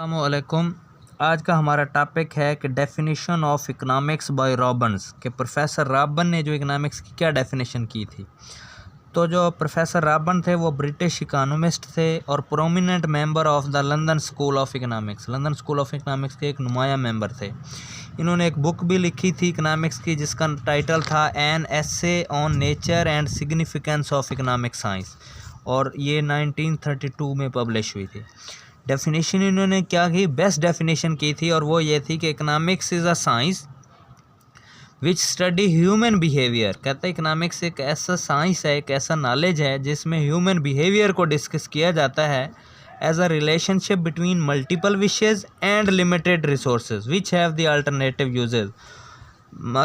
अस्सलामुअलैकुम। आज का हमारा टॉपिक है कि डेफिनेशन ऑफ इकनॉमिक्स बाय रॉबन्स, कि प्रोफेसर रॉबन ने जो इकनॉमिक्स की क्या डेफिनेशन की थी। तो जो प्रोफेसर रॉबन थे वो ब्रिटिश इकोनॉमिस्ट थे और prominent member of the London school of economics, London school of economics के एक नुमाया मेंबर थे। इन्होंने एक बुक भी लिखी थी इकनॉमिक्स की जिसका टाइटल था an essay on nature and significance of economic science, और ये 1932 में पब्लिश हुई थी। डेफिनेशन इन्होंने क्या की, बेस्ट डेफिनेशन की थी, और वो ये थी कि economics is a science which study human behaviour. कहते हैं इकनॉमिक्स एक ऐसा साइंस है, एक ऐसा नॉलेज है जिसमें ह्यूमन बिहेवियर को डिस्कस किया जाता है as a relationship between multiple wishes and limited resources which have the alternative uses.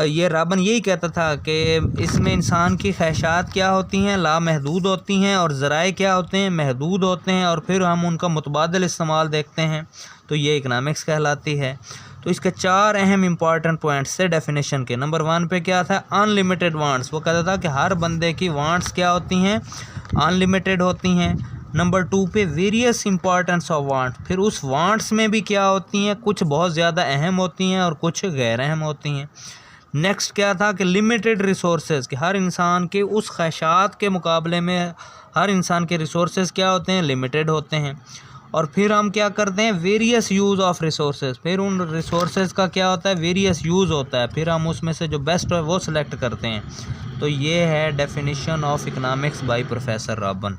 ये रॉबन यही कहता था कि इसमें इंसान की ख्वाहिशात क्या होती हैं, लामहदूद होती हैं, और ज़राए क्या होते हैं, महदूद होते हैं, और फिर हम उनका मुतबादिल इस्तेमाल देखते हैं, तो ये इकनॉमिक्स कहलाती है। तो इसके चार अहम इंपॉर्टेंट पॉइंट्स थे डेफिनेशन के। नंबर 1 पे क्या था, अनलिमिटेड वांट्स। वो कहता था कि हर बंदे की वांट्स क्या होती हैं, अनलिमिटेड होती हैं। नंबर 2 पे वेरियस इंपॉर्टेंस ऑफ वांट, फिर उस वांट्स में भी क्या होती हैं, कुछ बहुत ज़्यादा अहम होती हैं और कुछ गैर अहम होती हैं। नेक्स्ट क्या था कि लिमिटेड रिसोर्सेज, कि हर इंसान के उस ख्वाहिशात के मुकाबले में हर इंसान के रिसोर्सेज क्या होते हैं, लिमिटेड होते हैं। और फिर हम क्या करते हैं, वेरियस यूज़ ऑफ रिसोर्सेज, फिर उन रिसोर्सेज का क्या होता है, वेरियस यूज़ होता है, फिर हम उसमें से जो बेस्ट है वो सिलेक्ट करते हैं। तो ये है definition of economics by professor रॉबन।